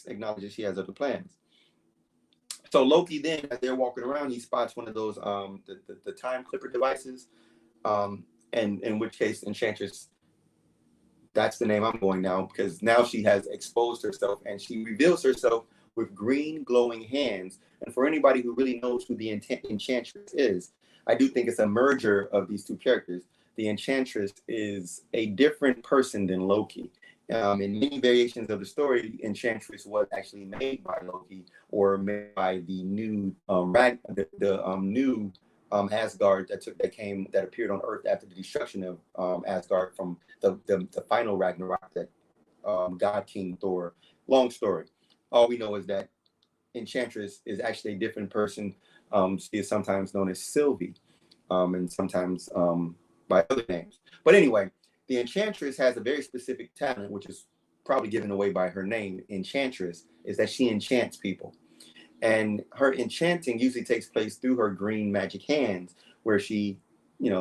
acknowledges she has other plans. So Loki then, as they're walking around, he spots one of those the time clipper devices, and in which case Enchantress, that's the name I'm going now, because now she has exposed herself and she reveals herself with green glowing hands. And for anybody who really knows who the Enchantress is, I do think it's a merger of these two characters. The Enchantress is a different person than Loki. In many variations of the story, Enchantress was actually made by Loki or made by the new new Asgard that appeared on Earth after the destruction of Asgard from the final Ragnarok that God King Thor. Long story. All we know is that Enchantress is actually a different person. She is sometimes known as Sylvie, and sometimes by other names. But anyway, the Enchantress has a very specific talent, which is probably given away by her name, Enchantress, is that she enchants people. And her enchanting usually takes place through her green magic hands, where she,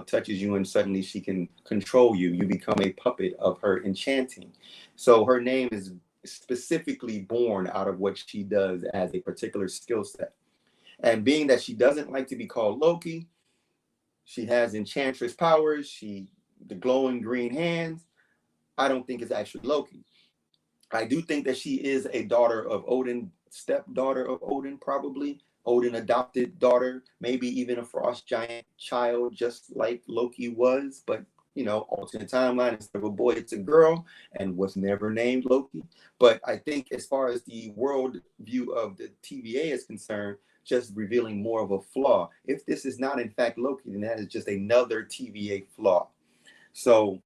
touches you and suddenly she can control you. You become a puppet of her enchanting. So her name is specifically born out of what she does as a particular skill set. And being that she doesn't like to be called Loki, she has enchantress powers, the glowing green hands. I don't think it's actually Loki. I do think that she is a daughter of Odin, stepdaughter of Odin, probably. Odin adopted daughter, maybe even a frost giant child, just like Loki was. But, alternate timeline, instead of a boy, it's a girl and was never named Loki. But I think as far as the world view of the TVA is concerned, just revealing more of a flaw. If this is not in fact Loki, then that is just another TVA flaw. So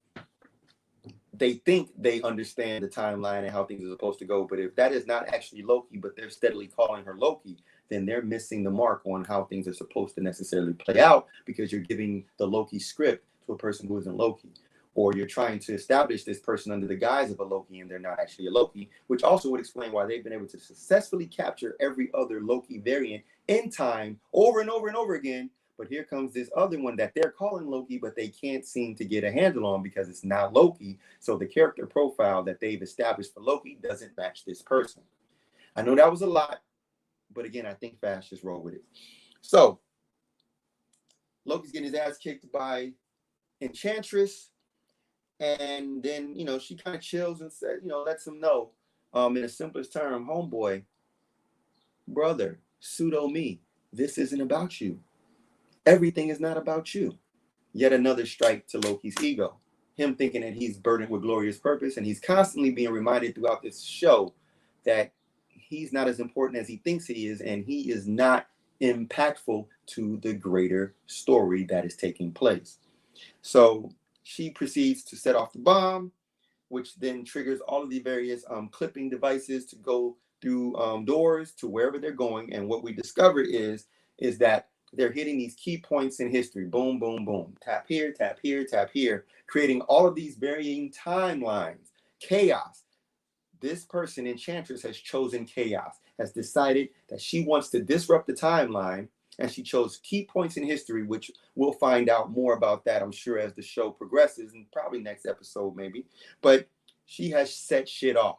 they think they understand the timeline and how things are supposed to go. But if that is not actually Loki, but they're steadily calling her Loki, then they're missing the mark on how things are supposed to necessarily play out, because you're giving the Loki script to a person who isn't Loki. Or you're trying to establish this person under the guise of a Loki and they're not actually a Loki, which also would explain why they've been able to successfully capture every other Loki variant in time over and over and over again. But here comes this other one that they're calling Loki, but they can't seem to get a handle on because it's not Loki. So the character profile that they've established for Loki doesn't match this person. I know that was a lot, but again, I think fast, just roll with it. So Loki's getting his ass kicked by Enchantress. And then, she kind of chills and says, lets him know, in the simplest term, homeboy, brother, pseudo me, this isn't about you. Everything is not about you. Yet another strike to Loki's ego. Him thinking that he's burdened with glorious purpose, and he's constantly being reminded throughout this show that he's not as important as he thinks he is, and he is not impactful to the greater story that is taking place. So she proceeds to set off the bomb, which then triggers all of the various clipping devices to go through doors to wherever they're going. And what we discover is that they're hitting these key points in history. Boom, boom, boom. Tap here, tap here, tap here, creating all of these varying timelines. Chaos. This person, Enchantress, has chosen chaos, has decided that she wants to disrupt the timeline, and she chose key points in history, which we'll find out more about that, I'm sure, as the show progresses, and probably next episode, maybe. But she has set shit off.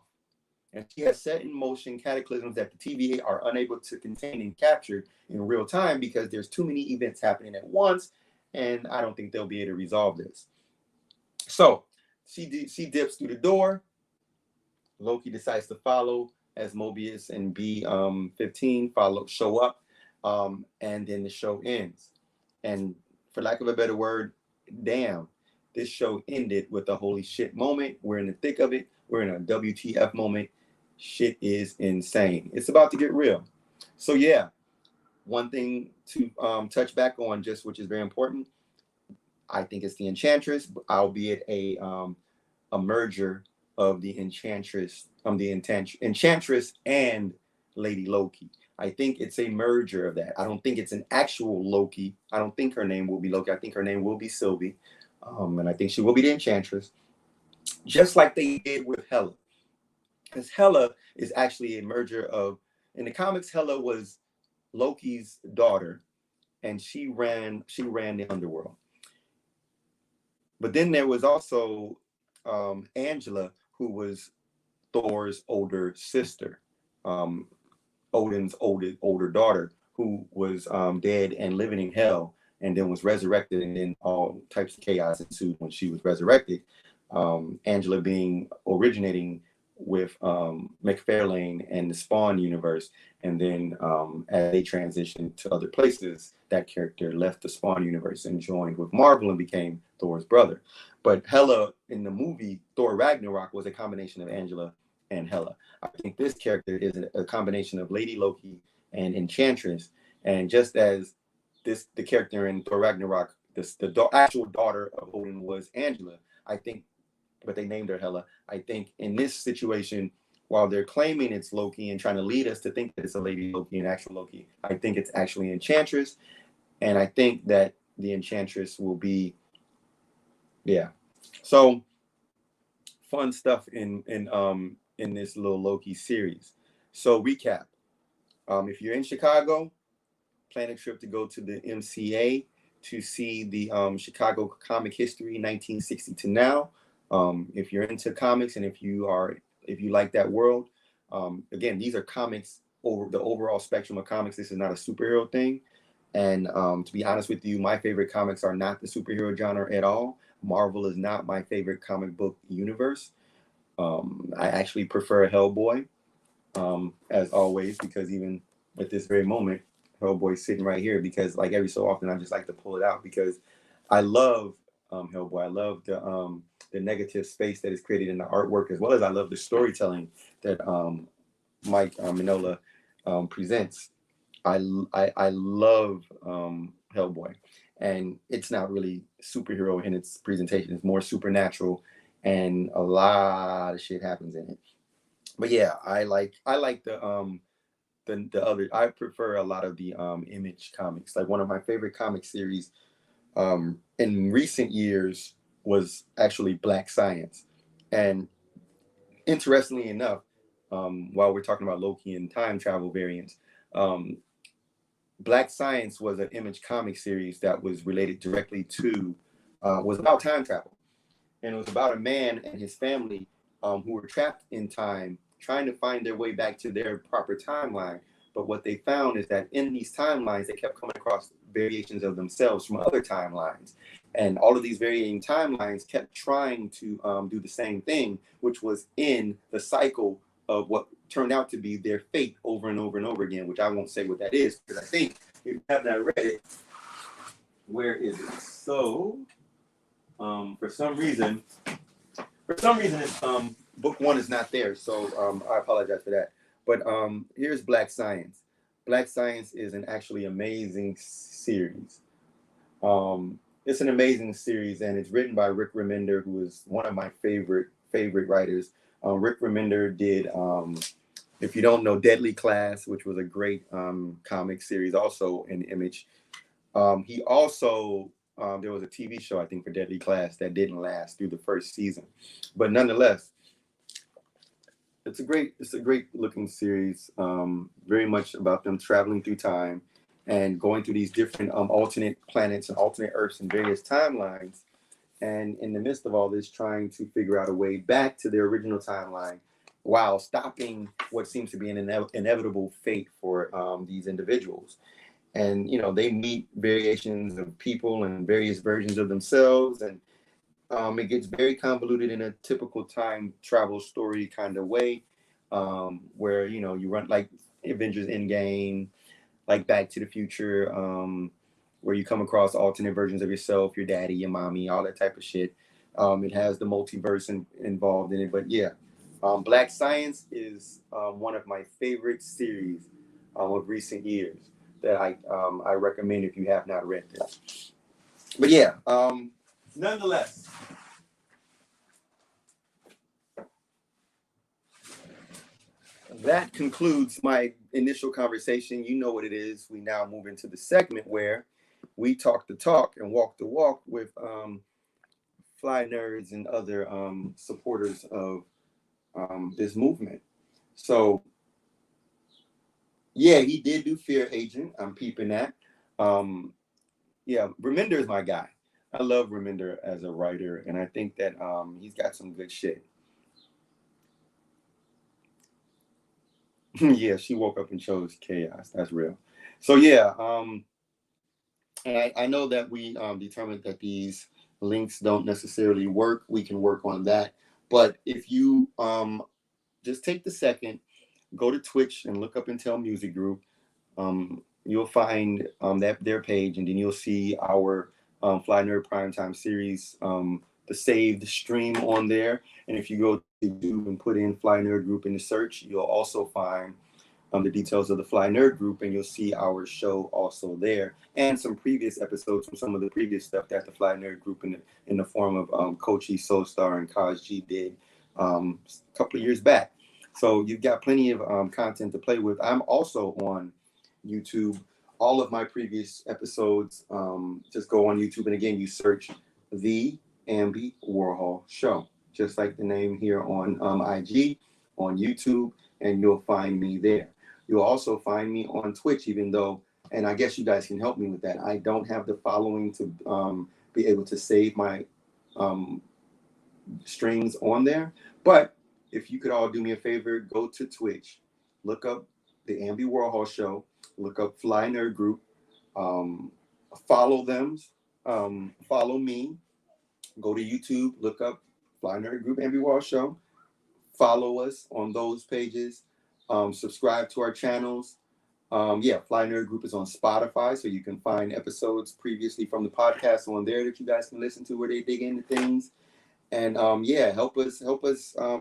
And she has set in motion cataclysms that the TVA are unable to contain and capture in real time because there's too many events happening at once, and I don't think they'll be able to resolve this. So she dips through the door. Loki decides to follow as Mobius and B15 show up, and then the show ends. And for lack of a better word, damn, this show ended with a holy shit moment. We're in the thick of it. We're in a WTF moment. Shit is insane. It's about to get real. So yeah, one thing to touch back on, just which is very important, I think it's the Enchantress, albeit a merger of the Enchantress, Enchantress and Lady Loki. I think it's a merger of that. I don't think it's an actual Loki. I don't think her name will be Loki. I think her name will be Sylvie, and I think she will be the Enchantress, just like they did with Hela. Because Hela is actually a merger of, in the comics, Hela was Loki's daughter, and she ran the underworld. But then there was also Angela, who was Thor's older sister, Odin's older daughter, who was dead and living in hell, and then was resurrected, and then all types of chaos ensued when she was resurrected. Angela originating with McFarlane and the Spawn universe, and then as they transitioned to other places, that character left the Spawn universe and joined with Marvel and became Thor's brother. But Hela in the movie Thor Ragnarok was a combination of Angela and Hela. I think this character is a combination of Lady Loki and Enchantress, and just as the character in Thor Ragnarok, the actual daughter of Odin was Angela, I think, but they named her Hela. I think in this situation, while they're claiming it's Loki and trying to lead us to think that it's a Lady Loki and actual Loki, I think it's actually Enchantress, and I think that the Enchantress will be, yeah. So fun stuff in this little Loki series. So recap: if you're in Chicago, plan a trip to go to the MCA to see the Chicago comic history 1960 to now. If you're into comics and if you like that world, again, these are comics over the overall spectrum of comics. This is not a superhero thing. And to be honest with you, my favorite comics are not the superhero genre at all. Marvel is not my favorite comic book universe. I actually prefer Hellboy, as always, because even at this very moment, Hellboy's sitting right here, because like every so often I just like to pull it out because I love Hellboy. I love the negative space that is created in the artwork, as well as I love the storytelling that Mike Mignola presents. I love Hellboy, and it's not really superhero in its presentation. It's more supernatural, and a lot of shit happens in it. But yeah, I like the other. I prefer a lot of the Image comics. Like one of my favorite comic series in recent years was actually Black Science. And interestingly enough, while we're talking about Loki and time travel variants, Black Science was an Image comic series that was related directly to, was about time travel. And it was about a man and his family who were trapped in time, trying to find their way back to their proper timeline. But what they found is that in these timelines, they kept coming across variations of themselves from other timelines. And all of these varying timelines kept trying to do the same thing, which was in the cycle of what turned out to be their fate over and over and over again, which I won't say what that is, because I think if you have not read it, where is it? So, for some reason, it's, book one is not there, so I apologize for that. But here's Black Science. Black Science is an actually amazing series. It's an amazing series, and it's written by Rick Remender, who is one of my favorite writers. Rick Remender did If you don't know Deadly Class, which was a great comic series, also in Image. He also there was a TV show I think for Deadly Class that didn't last through the first season, but nonetheless, it's a great looking series. Very much about them traveling through time and going through these different alternate planets and alternate Earths and various timelines. And in the midst of all this, trying to figure out a way back to their original timeline while stopping what seems to be an inevitable fate for these individuals. And they meet variations of people and various versions of themselves, and it gets very convoluted in a typical time travel story kind of way, where you run like Avengers Endgame, like Back to the Future, where you come across alternate versions of yourself, your daddy, your mommy, all that type of shit. It has the multiverse involved in it, but yeah, Black Science is one of my favorite series of recent years that I recommend if you have not read this. But yeah, nonetheless, that concludes my initial conversation. You know what it is. We now move into the segment where we talk the talk and walk the walk with fly nerds and other supporters of this movement. So yeah, he did do Fear Agent. I'm peeping that. Yeah, Reminder is my guy. I love Reminder as a writer, and I think that he's got some good shit. Yeah, she woke up and chose chaos. That's real. So yeah, and I know that we determined that these links don't necessarily work. We can work on that. But if you just take the second, go to Twitch and look up Intel Music Group. You'll find that their page, and then you'll see our Fly Nerd Primetime series, the saved stream on there. And if you go to YouTube and put in Fly Nerd Group in the search, you'll also find the details of the Fly Nerd Group, and you'll see our show also there, and some previous episodes from some of the previous stuff that the Fly Nerd Group in the form of Coach E, Soulstar, and Kaj G did a couple of years back. So you've got plenty of content to play with. I'm also on YouTube. All of my previous episodes, just go on YouTube, and again, you search The Amby Warhol Show, just like the name here on IG, on YouTube, and you'll find me there. You'll also find me on Twitch, even though, and I guess you guys can help me with that, I don't have the following to be able to save my streams on there. But if you could all do me a favor, go to Twitch, look up the Amby Warhol Show, look up Fly Nerd Group, follow them, follow me, go to YouTube, look up Fly Nerd Group, Amby Warhol Show, follow us on those pages, subscribe to our channels. Yeah, Fly Nerd Group is on Spotify, so you can find episodes previously from the podcast on there that you guys can listen to where they dig into things. And yeah, help us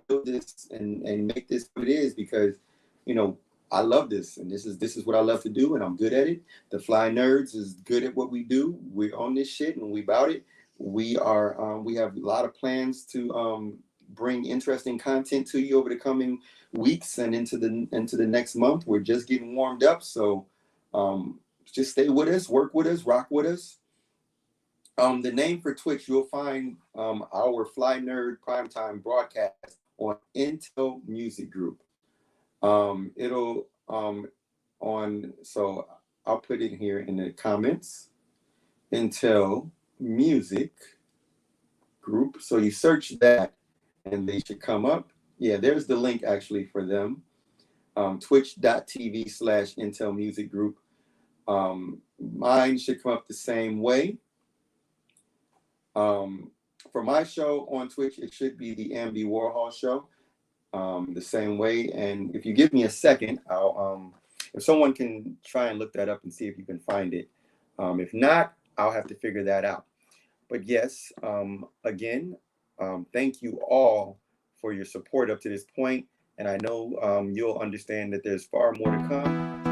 build this and make this what it is, because I love this, and this is what I love to do, and I'm good at it. The Fly Nerds is good at what we do. We're on this shit, and we about it. We have a lot of plans to bring interesting content to you over the coming weeks and into the next month. We're just getting warmed up, so just stay with us, work with us, rock with us. The name for Twitch, you'll find our Fly Nerd Primetime broadcast on Intel Music Group. It'll so I'll put it here in the comments. Intel Music Group. So you search that and they should come up. Yeah, there's the link actually for them. Twitch.tv/Intel Music Group. Mine should come up the same way. For my show on Twitch, it should be the Amby Warhol Show, the same way. And if you give me a second, I'll if someone can try and look that up and see if you can find it. If not, I'll have to figure that out. But yes, again, thank you all for your support up to this point. And I know you'll understand that there's far more to come.